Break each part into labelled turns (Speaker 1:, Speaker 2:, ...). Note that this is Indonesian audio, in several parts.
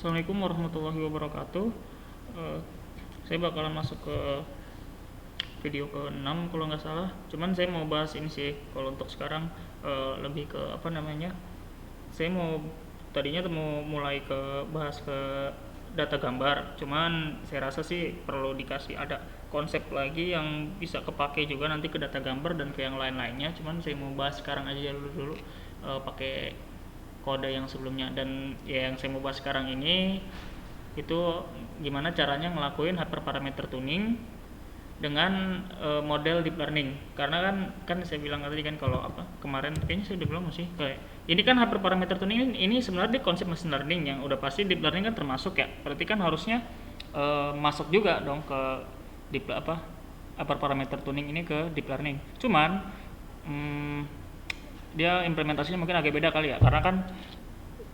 Speaker 1: Assalamualaikum warahmatullahi wabarakatuh. Eh, saya bakalan masuk ke video ke-6 kalau nggak salah. Cuman saya mau bahas ini sih. Kalau untuk sekarang lebih ke apa namanya? Saya tadinya mau mulai ke bahas ke data gambar. Cuman saya rasa sih perlu dikasih ada konsep lagi yang bisa kepake juga nanti ke data gambar dan ke yang lain-lainnya. Cuman saya mau bahas sekarang aja dulu pakai kode yang sebelumnya. Dan ya yang saya mau bahas sekarang ini itu gimana caranya ngelakuin hyperparameter tuning dengan model deep learning. Karena kan saya bilang tadi kan kalau apa kemarin kayaknya saya udah bilang masih kayak ini kan hyperparameter tuning ini sebenarnya konsep machine learning yang udah pasti deep learning kan termasuk ya. Berarti kan harusnya masuk juga dong ke deep hyperparameter tuning ini ke deep learning. Cuman dia implementasinya mungkin agak beda kali ya, karena kan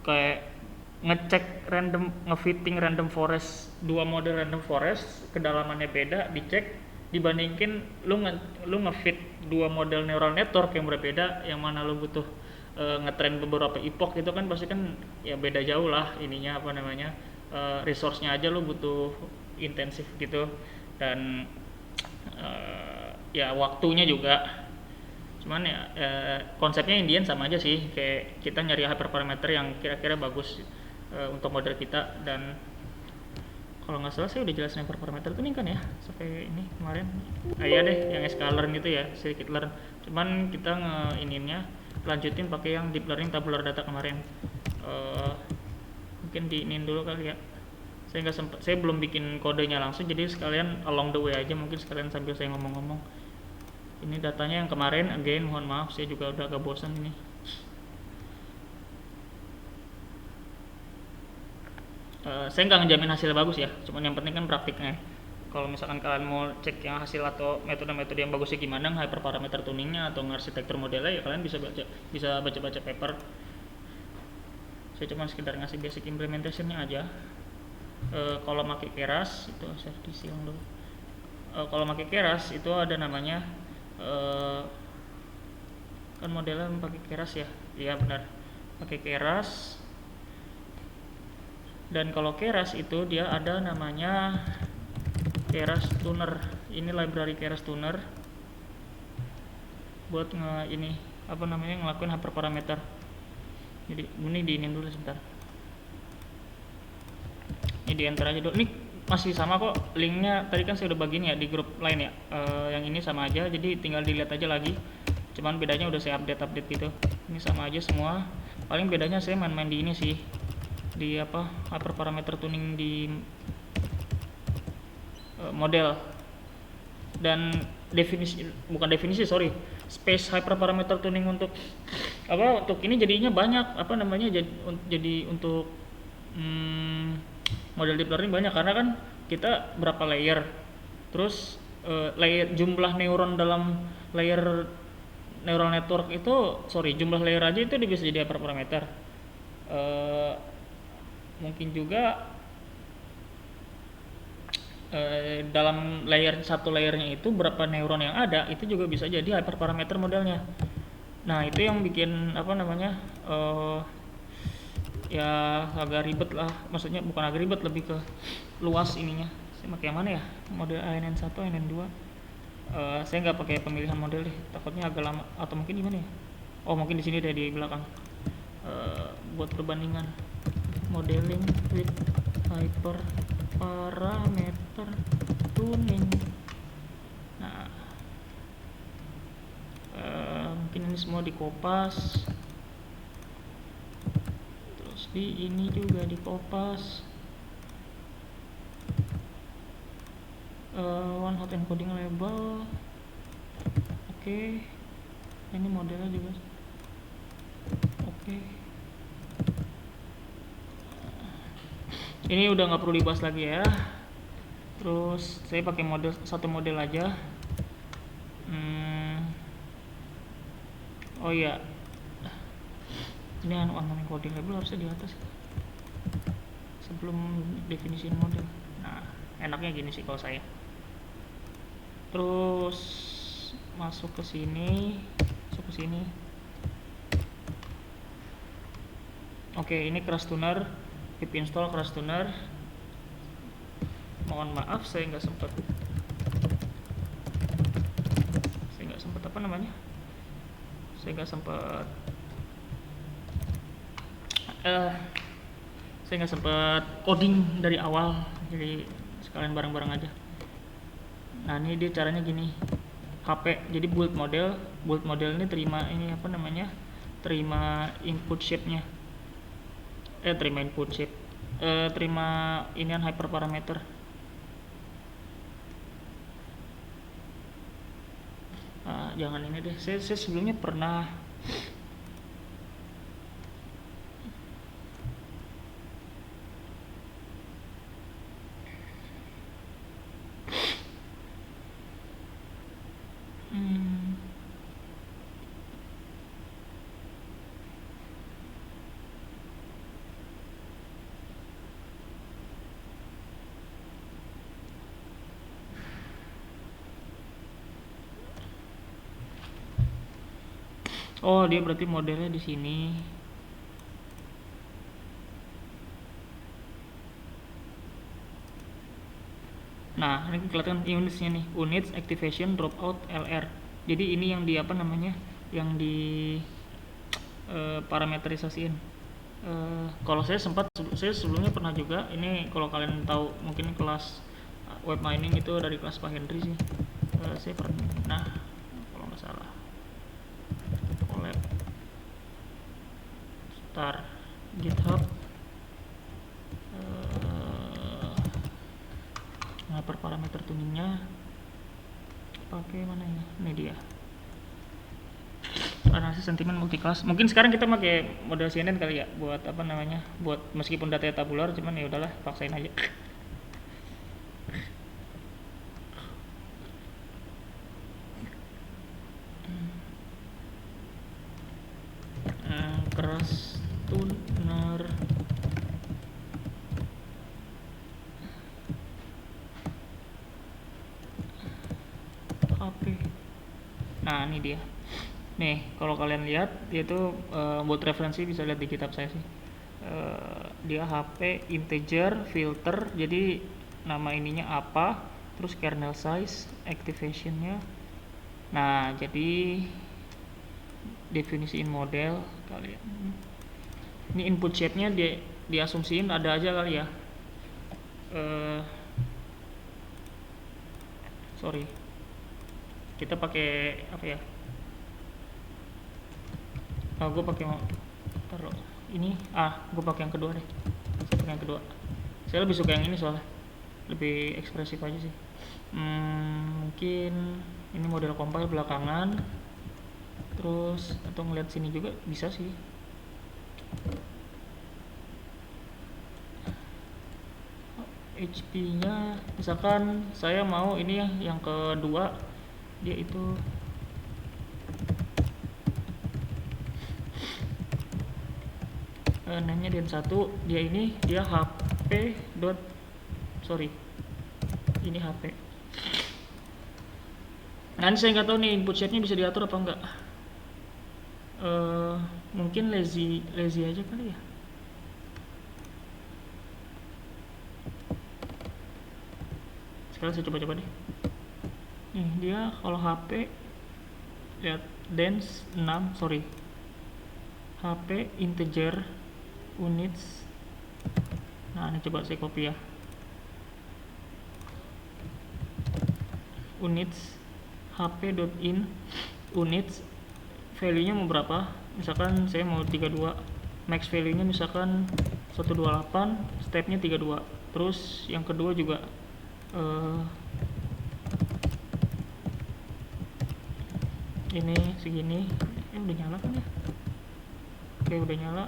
Speaker 1: kayak ngecek ngefitting random forest, dua model random forest kedalamannya beda dicek dibandingin lu ngefit dua model neural network yang berbeda, yang mana lu butuh ngetrain beberapa epoch itu kan pasti kan ya beda jauh lah ininya apa namanya, resource-nya aja lu butuh intensif gitu, dan ya waktunya juga. Cuman ya konsepnya Indian sama aja sih, kayak kita nyari hyperparameter yang kira-kira bagus untuk model kita. Dan kalau nggak salah saya udah jelasin hyperparameter tuning kan ya sampai ini kemarin. Iya deh yang scalar gitu ya, scikit-learn. Cuman kita ininya lanjutin pakai yang deep learning tabular data kemarin. Mungkin diinin dulu kali ya. Saya nggak sempat, saya belum bikin kodenya langsung, jadi sekalian along the way aja, mungkin sekalian sambil saya ngomong-ngomong. Ini datanya yang kemarin, again mohon maaf saya juga udah agak bosan ini. Saya nggak ngejamin hasilnya bagus ya, cuman yang penting kan praktiknya. Kalau misalkan kalian mau cek yang hasil atau metode-metode yang bagusnya gimana, hyperparameter tuningnya atau arsitektur modelnya, ya kalian bisa baca paper. Saya cuma sekedar ngasih basic implementationnya aja. Kalau pakai Keras itu saya disilang dulu. Kalau pakai Keras itu ada namanya kan modelnya pakai Keras ya, iya benar pakai Keras. Dan kalau Keras itu dia ada namanya Keras Tuner. Ini library Keras Tuner buat ini apa namanya ngelakuin hyperparameter. Jadi ini diinin dulu sebentar. Ini di enter aja dulu. Ini masih sama kok linknya, tadi kan saya udah bagiin ya di grup lain ya. Yang ini sama aja, jadi tinggal dilihat aja lagi. Cuman bedanya udah saya update gitu. Ini sama aja semua. Paling bedanya saya main-main di ini sih, di apa hyperparameter tuning di model. Dan space hyperparameter tuning untuk ini jadinya banyak apa namanya, jadi untuk model deep learning banyak, karena kan kita berapa layer, terus layer jumlah neuron dalam layer neural network itu, jumlah layer aja itu bisa jadi hyperparameter. Mungkin juga dalam satu layernya itu berapa neuron yang ada, itu juga bisa jadi hyperparameter modelnya. Nah itu yang bikin apa namanya ya agak ribet lah, maksudnya bukan agak ribet, lebih ke luas ininya. Saya pakai yang mana ya, model ANN1, ANN2. Saya nggak pakai pemilihan model deh, takutnya agak lama, atau mungkin gimana ya, mungkin di sini deh di belakang. Buat perbandingan modeling with hyperparameter tuning. Nah mungkin ini semua dikopas, di ini juga dikopas. One hot encoding label. Oke. Ini modelnya juga. Oke. Ini udah nggak perlu dibahas lagi ya. Terus saya pakai satu model aja. Oh iya, ini one encoding label harusnya di atas sebelum definisiin model. Nah enaknya gini sih kalau saya. Terus masuk ke sini. Oke, ini Keras Tuner. pip install crash tuner. Mohon maaf saya nggak sempat apa namanya, saya nggak sempat coding dari awal, jadi sekalian bareng-bareng aja. Nah ini dia caranya gini, HP jadi build model ini terima ini apa namanya, terima input shape-nya, terima inian hyperparameter. Jangan ini deh, saya sebelumnya pernah oh dia berarti modelnya di sini. Nah ini kelihatan unitsnya nih, units activation dropout LR. Jadi ini yang di apa namanya, yang di parameterisasiin. Kalau saya sebelumnya pernah juga ini, kalau kalian tahu mungkin kelas web mining itu dari kelas Pak Henry sih. Saya pernah kalau nggak salah collab start GitHub per parameter tuningnya pakai mana ya, ini dia analisis sentimen multiclass. Mungkin sekarang kita pakai model CNN kali ya, buat apa namanya, buat meskipun datanya tabular, cuman ya udahlah paksain aja. Crash tuner HP. Nah ini dia nih, kalau kalian lihat dia tuh buat referensi bisa lihat di kitab saya sih. Dia HP integer filter, jadi nama ininya apa, terus kernel size, activationnya. Nah jadi definisiin model kali ya. Ini input shape-nya dia diasumsiin ada aja kali ya. Sorry, kita pakai apa ya? Gue pakai taruh ini. Gue pakai yang kedua deh. Saya pakai yang kedua. Saya lebih suka yang ini soalnya lebih ekspresif aja sih. Mungkin ini model compile belakangan. Terus atau ngeliat sini juga bisa sih. HP-nya misalkan saya mau ini ya, yang kedua dia itu nanya dan satu, dia ini dia HP ini HP. Nanti saya nggak tahu nih input shape-nya bisa diatur apa enggak. Mungkin lazy aja kali ya. Sekarang saya coba deh. Nih dia kalau HP lihat dense 6, HP integer units. Nah ini coba saya copy ya, units hp.in units value nya mau berapa, misalkan saya mau 32, max value nya misalkan 128, step nya 32. Terus yang kedua juga ini segini. Udah nyala kan ya? Oke udah nyala.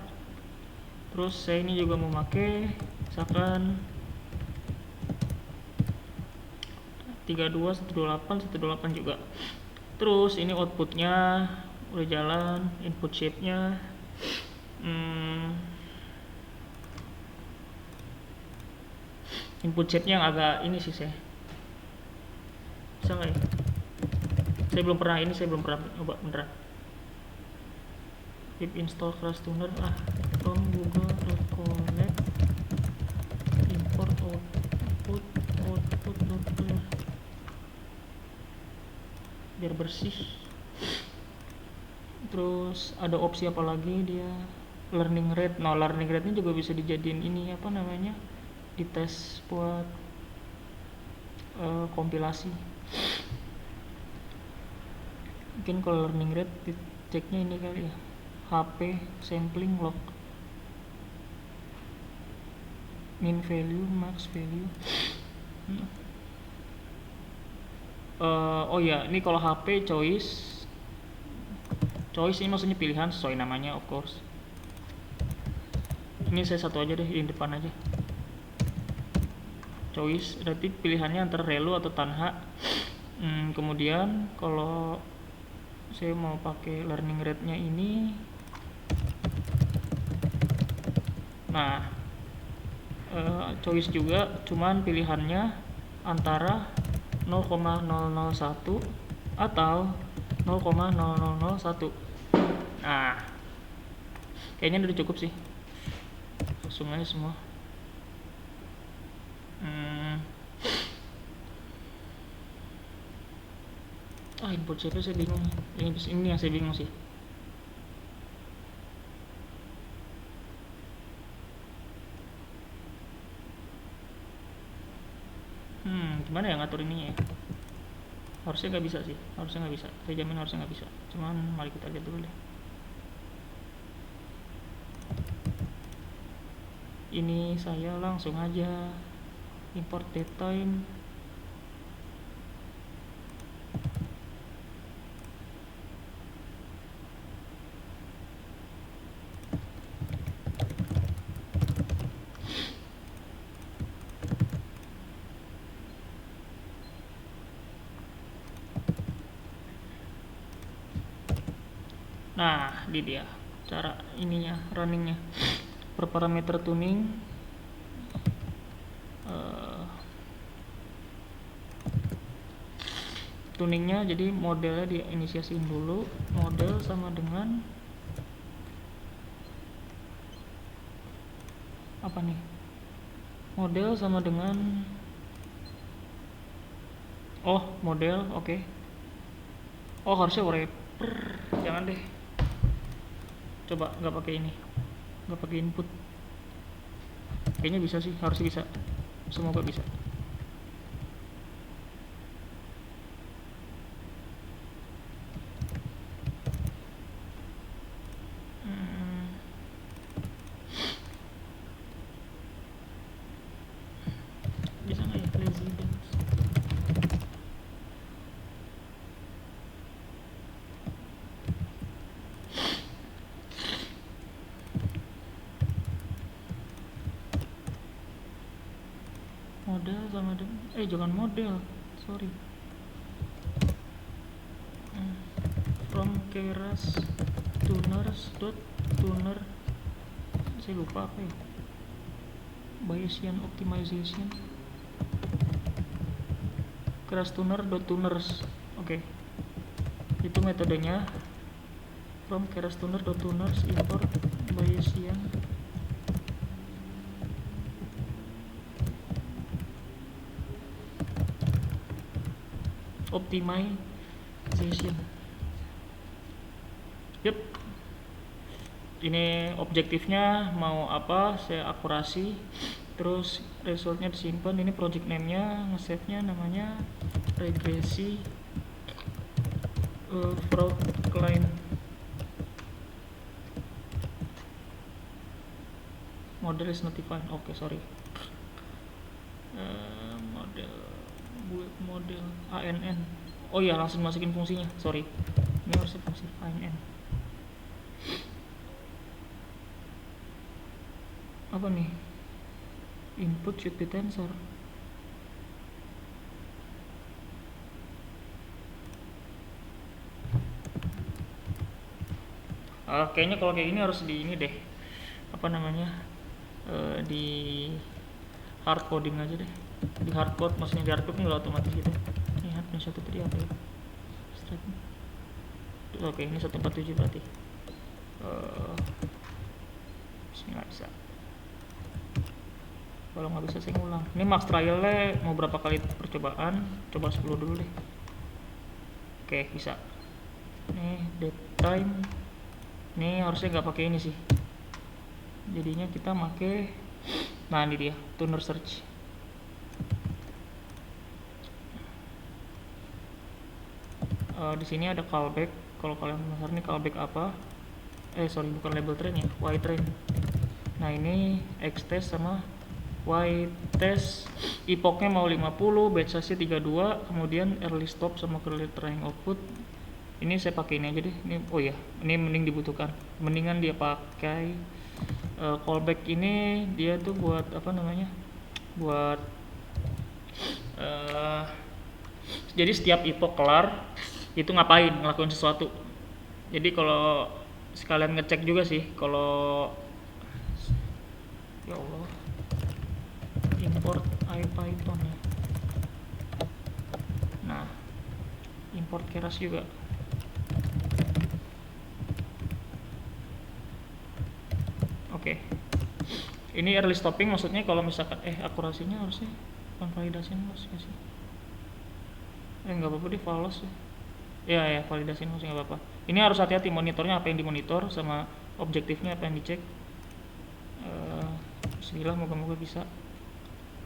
Speaker 1: Terus saya ini juga mau pakai misalkan 32, 128 juga. Terus ini outputnya udah jalan, input shape-nya input shape-nya yang agak ini sih saya. Bisa nggak ya? Saya belum pernah coba beneran. Pip install crash tuner from google.collab biar bersih. Terus ada opsi apa lagi dia, learning rate. Nah, learning rate ini juga bisa dijadiin ini apa namanya, dites buat kompilasi. Mungkin kalau learning rate ceknya ini kali ya, HP sampling log, min value, max value. Oh ya, ini kalau HP choice ini maksudnya pilihan sesuai namanya of course. Ini saya satu aja deh, yang depan aja. Choice berarti pilihannya antara relu atau tanha. Kemudian kalau saya mau pakai learning rate nya ini, nah choice juga, cuman pilihannya antara 0,001 atau 0,0001. Nah, kayaknya udah cukup sih, langsung aja semua. Input siapa saya bingung. Ini yang saya bingung sih. Gimana ya ngatur ininya ya? Harusnya nggak bisa sih, harusnya nggak bisa. Saya jamin harusnya nggak bisa. Cuman mari kita lihat dulu deh. Ini saya langsung aja import datetime. Nah, ini dia cara ininya, runningnya. Per parameter tuning, tuningnya jadi modelnya diinisiasiin dulu. Model sama dengan apa nih? Model sama dengan model, oke. Harusnya wrapper, jangan deh. Coba nggak pakai ini, nggak pakai input. Kayaknya bisa sih, harusnya bisa. Semoga bisa. Bisa nggak ya residence? Model sama dengan jangan model, sorry. From keras tuners dot tuner, saya lupa apa ya, Bayesian optimization, keras tuner dot tuners. Oke. Itu metodenya. From keras tuner dot tuners import Bayesian optimization. Yep. Ini objektifnya mau apa, saya akurasi, terus resultnya disimpan. Ini project name-nya, nge-save-nya namanya regresi fraud claim. Model is notified. Oke, sorry. Model ANN. Oh iya, langsung masukin fungsinya. Sorry. Ini harusnya fungsi ANN. Apa nih? Input should be tensor. Kayaknya kalau kayak gini harus di ini deh. Apa namanya? Di hard coding aja deh. Di hard code, maksudnya di hard code nggak otomatis gitu. Ini hardnya satu tadi apa ya? Oke, ini 147 berarti. Nggak bisa. Kalau nggak bisa saya ngulang. Ini max trialnya mau berapa kali percobaan? Coba 10 dulu deh. Oke, bisa. Nih date time, ini harusnya nggak pakai ini sih, jadinya kita pakai, nah ini dia tuner search. Di sini ada callback. Kalau kalian penasaran nih callback apa, sorry bukan label train ya, y train. Nah ini x test sama y test, epochnya mau 50, batch size 32, kemudian early stop sama curly trying output. Ini saya pakai ini aja deh. Ini oh ya, ini mending dibutuhkan. Mendingan dia pakai callback ini, dia tuh buat apa namanya? Buat jadi setiap epoch kelar itu ngapain, ngelakuin sesuatu. Jadi kalau sekalian ngecek juga sih, kalau ya Allah import IPython ya. Nah, import keras juga. Oke. Ini early stopping maksudnya kalau misalkan akurasinya harusnya validasi loss ya sih. Nggak apa-apa deh, false ya. Ya validasi loss nggak apa-apa. Ini harus hati-hati monitornya, apa yang dimonitor sama objektifnya apa yang dicek. Bismillah, moga-moga bisa.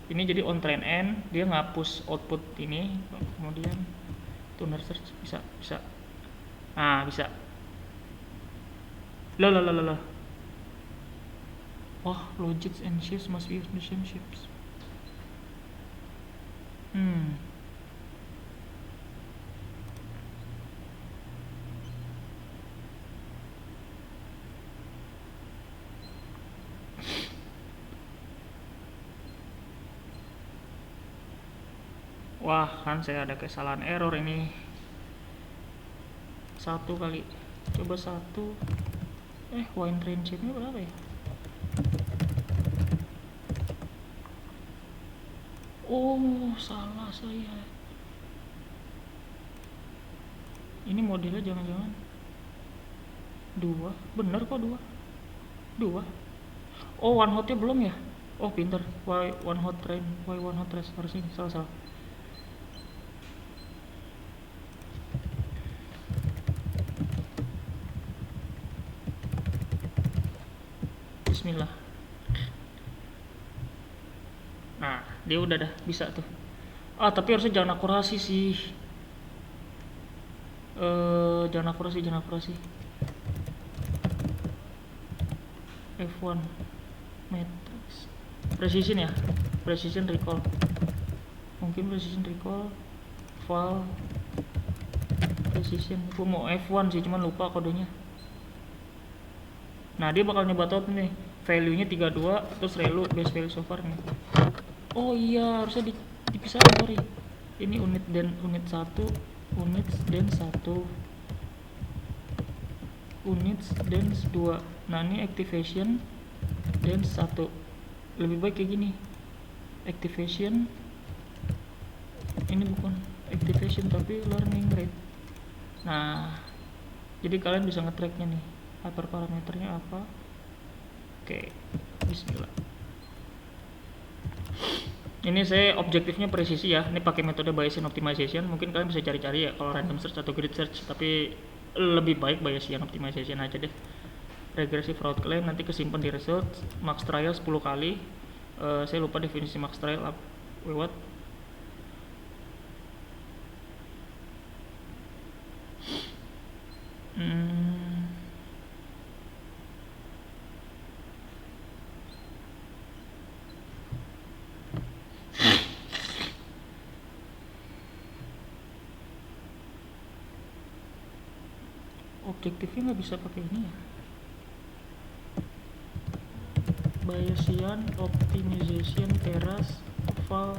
Speaker 1: Ini jadi on train end, dia ngapus output ini, kemudian tuner search bisa. Nah bisa. Lah. Wah, logics and shifts must be used the same shifts. Wah, kan saya ada kesalahan error ini. Satu kali. Coba satu. Wine train chipnya berapa ya? Oh, salah saya. Ini modelnya jangan-jangan 2. Bener kok 2. Oh, one hotnya belum ya? Oh, pinter. Why one hot train? Why one hot train? Harusnya salah. Bismillah. Nah, dia udah dah bisa tuh. Tapi harusnya jangan akurasi sih. Jangan akurasi. F1 matrix. Precision ya? Precision recall. Mungkin precision recall file precision. Gue mau F1 sih, cuman lupa kodenya. Nah, dia bakal nyoba out nih. Value-nya 32, terus relu base value so far nih. Oh iya, harusnya dipisah, sorry. Ini unit dan unit 1, unit dan 1, unit dan 2. Nah, ini activation dan 1. Lebih baik kayak gini. Activation. Ini bukan activation tapi learning rate. Nah, jadi kalian bisa nge-tracknya nih. Hyperparameternya apa? Oke, bismillah. Ini saya objektifnya presisi ya. Ini pakai metode Bayesian optimization. Mungkin kalian bisa cari-cari ya kalau random search atau grid search, tapi lebih baik Bayesian optimization aja deh. Regressive route claim nanti kesimpan di result. Max trial 10 kali. Saya lupa definisi max trial lewat. Objektifnya nggak bisa pakai ini ya. Bayesian optimization keras val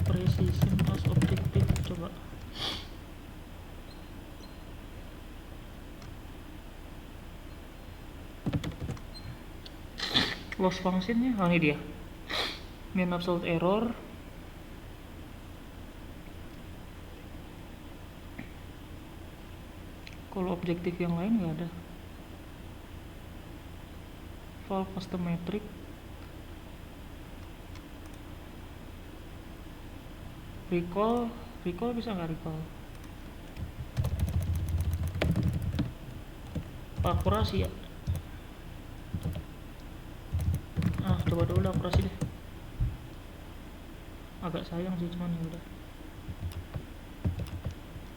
Speaker 1: precision as objektif. Coba loss functionnya, ini dia mean absolute error. Kalau objektif yang lain nggak ada. Val custom metric, recall Recall bisa nggak recall? Akurasi ya. Coba dulu akurasi deh. Agak sayang sih, cuman ya udah.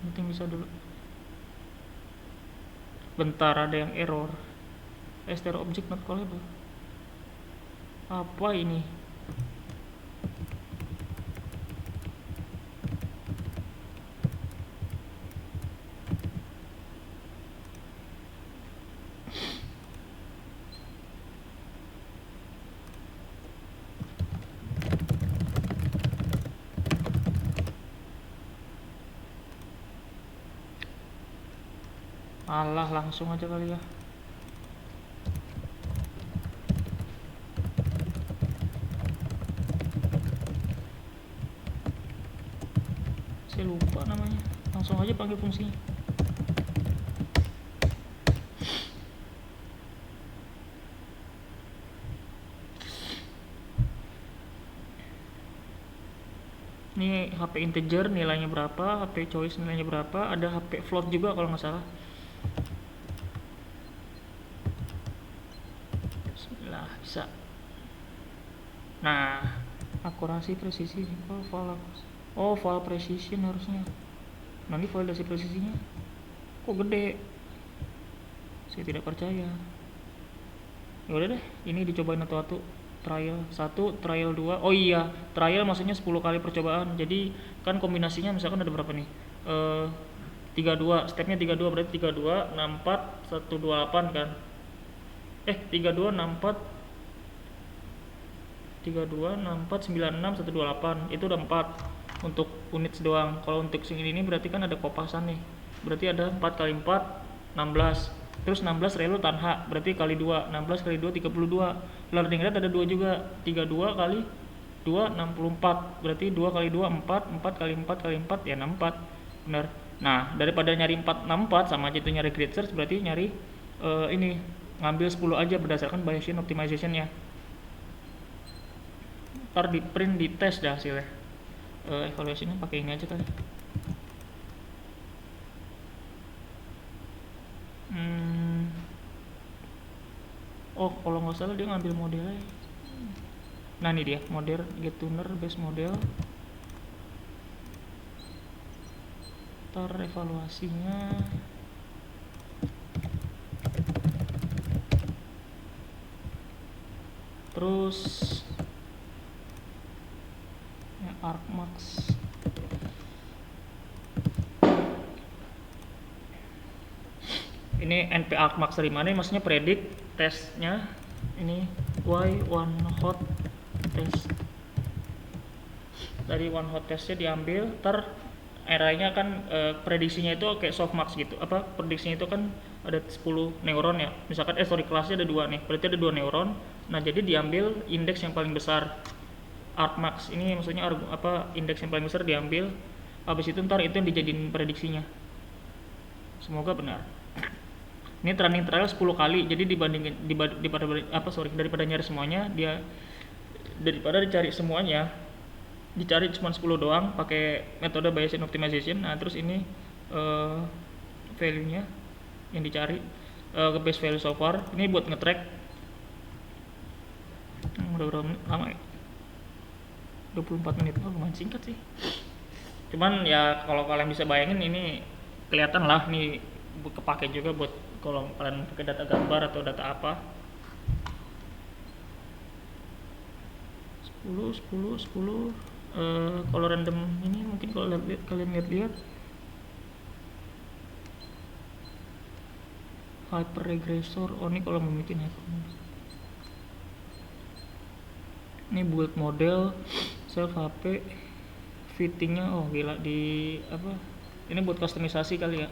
Speaker 1: Penting bisa dulu. Bentar, ada yang error. Str object not callable. Apa ini? Alah, langsung aja kali ya. Saya lupa namanya. Langsung aja panggil fungsinya. Ini HP integer nilainya berapa, HP choice nilainya berapa, ada HP float juga kalau nggak salah. Bismillah, bisa. Nah, akurasi presisi. File precision harusnya. Nanti validasi presisinya kok gede? Saya tidak percaya. Ya udah deh, ini dicobain satu-satu. Trial 1, trial 2. Oh iya, trial maksudnya 10 kali percobaan. Jadi kan kombinasinya misalkan ada berapa nih? 32, stepnya 32, berarti 32 64 128 kan. 32 64 32 64 96 128. Itu udah 4 untuk unit doang. Kalau untuk sing ini berarti kan ada kopasan nih. Berarti ada 4 kali 4 16. Terus 16 relu tanha, berarti kali 2, 16 kali 2 32. Learning rate ada 2 juga, 32 kali 2 64. Berarti 2 kali 2 4, 4 kali 4 kali 4 ya 64. Benar. Nah, daripada nyari 464 sama aja itu nyari grid search, berarti nyari ini ngambil 10 aja berdasarkan Bayesian optimization ya. Ntar di print di tes dah hasilnya. Evaluasinya pakai ini aja kali. Oh, kalau nggak salah dia ngambil modelnya. Nah, ini dia model GetTuner base model. Ntar evaluasinya terus ya, Arcmax. Ini NP Arcmax dari mana? Maksudnya predik tesnya. Ini Y one hot test. Dari one hot testnya diambil, ntar arraynya kan prediksinya itu kayak softmax gitu. Apa prediksinya itu kan ada 10 neuron ya. Misalkan kelasnya ada 2 nih. Berarti ada 2 neuron. Nah, jadi diambil indeks yang paling besar. Arcmax ini maksudnya indeks yang paling besar diambil. Habis itu ntar itu yang dijadiin prediksinya. Semoga benar. Ini running trial 10 kali. Jadi daripada nyari semuanya, daripada dicari semuanya, dicari cuma 10 doang pakai metode Bayesian optimization. Nah, terus ini value-nya yang dicari ke base value so far. Ini buat nge-track. Udah berapa menit? Lama ya? 24 menit. Oh, lumayan singkat sih. Cuman ya kalau kalian bisa bayangin ini kelihatan lah nih kepake juga buat kalau kalian pakai data gambar atau data apa. 10 kalau random ini mungkin kalau kalian lihat hyper regressor. Oh, ini kalau mau bikin hyper. Ini build model self HP fittingnya. Oh gila, di apa ini buat customisasi kali ya.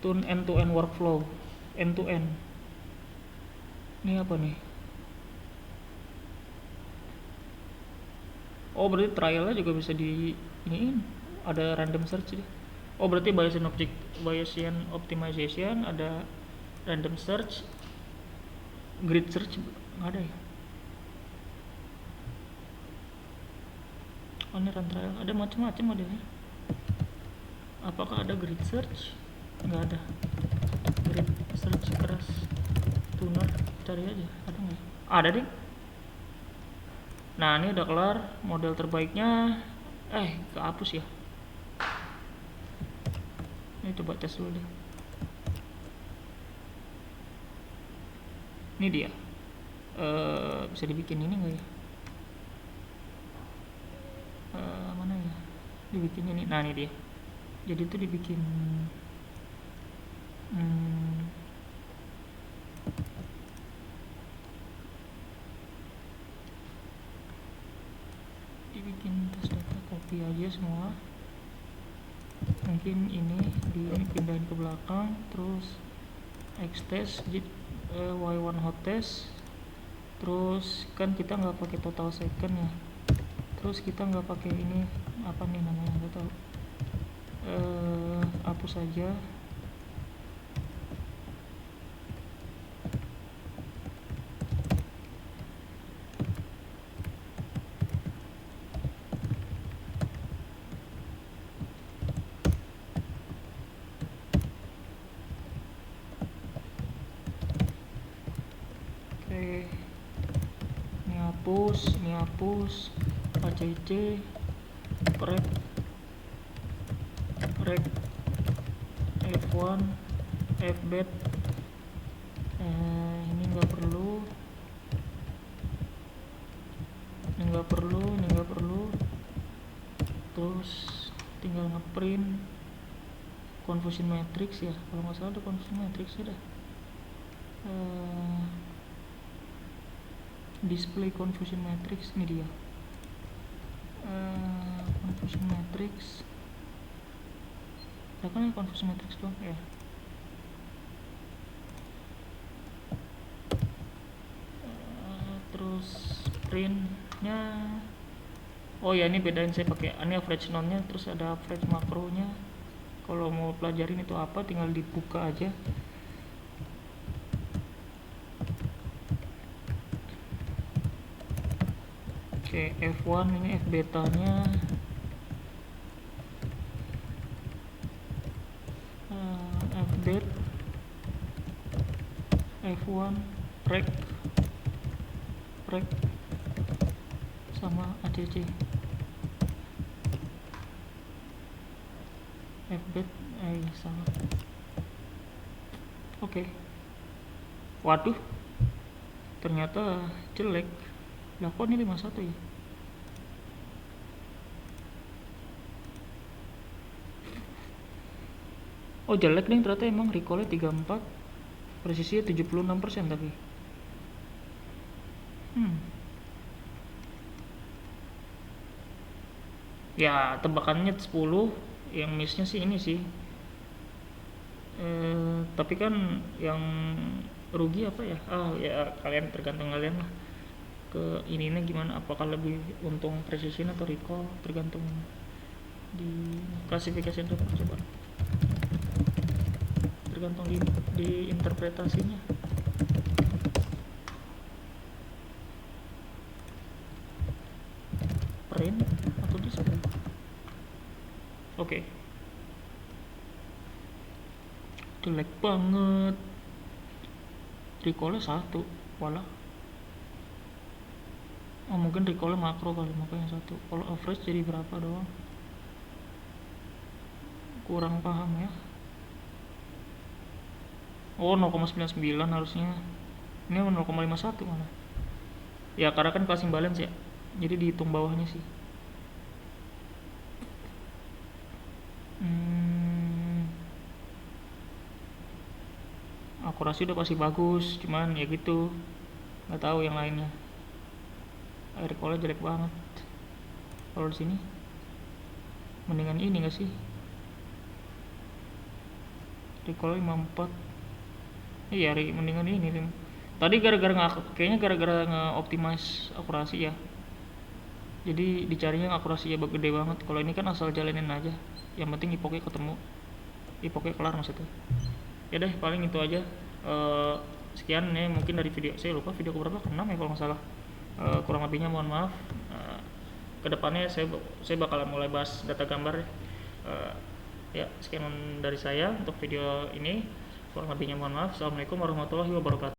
Speaker 1: Tune end to end workflow, end to end. Ini apa nih? Oh, berarti trialnya juga bisa di ini ada random search deh. Oh, berarti Bayesian optimization, ada random search, grid search nggak ada ya? Oh, ini run trial, ada macam-macam modelnya. apakah ada grid search? Nggak ada. Grid search keras tuner, cari aja, ada nggak? Ada deh. Nah, ini udah kelar model terbaiknya. Kehapus ya. Ini coba tes dulu deh. Ini dia. Bisa dibikin ini nggak ya? Mana ya? Dibikin ini. Nah, ini dia. Jadi itu dibikin tes data, copy aja semua. Mungkin ini dipindahin ke belakang, terus xtest y1 hot test. Terus kan kita nggak pakai total second ya, terus kita nggak pakai ini apa nih namanya, nggak tahu. Hapus saja. Oke, ini hapus ACC rec F1 fbet, ini nggak perlu, ini nggak perlu. Terus tinggal ngeprint confusion matrix ya, kalau nggak salah ada confusion matrix ada. Display confusion matrix, ini dia. Confusion matrix ada kan ya, confusion matrix doang ya. Terus printnya, oh ya, ini bedain saya pakai ini average none-nya, terus ada average makronya. Kalau mau pelajarin itu apa, tinggal dibuka aja. Oke, F1 ini F betanya. Fbet F1 rec sama ACC. Fbet salah. Oke. Waduh, ternyata jelek. Lah kok ini 51 ya? Oh jelek nih, ternyata emang recall-nya 34, presisinya 76% tapi. Ya tebakannya 10, yang miss-nya sih ini sih. Tapi kan yang rugi apa ya? Ya kalian, tergantung kalian lah. Ke ininya gimana, apakah lebih untung precision atau recall, tergantung di klasifikasi coba. Tergantung di interpretasinya. Print atau display. Oke. Jelek banget. Recall-nya 1, walah. Mungkin recall-nya makro kali, makanya 1. Kalau average jadi berapa doang? Kurang paham ya. Oh 0,99 harusnya. Ini 0,51 mana? Ya karena kan passing balance ya, jadi dihitung bawahnya sih. Akurasi udah pasti bagus, cuman ya gitu, nggak tahu yang lainnya. Air recall jelek banget. Kalau di sini mendingan ini nggak sih? Recall 54. Iya, mendingan ini. Tadi kayaknya gara-gara nge-optimize akurasi ya. Jadi dicarinya yang akurasinya gede banget. Kalau ini kan asal jalanin aja. Yang penting ipoknya ketemu. Ipoknya kelar maksudnya. Ya deh, paling itu aja. Sekian nih mungkin dari video. Saya lupa video keberapa, ke-6 ya kalau nggak salah. Kurang lebihnya mohon maaf. Kedepannya saya bakalan mulai bahas data gambar ya. Ya, sekian dari saya untuk video ini. Kurang lebihnya mohon maaf. Assalamualaikum warahmatullahi wabarakatuh.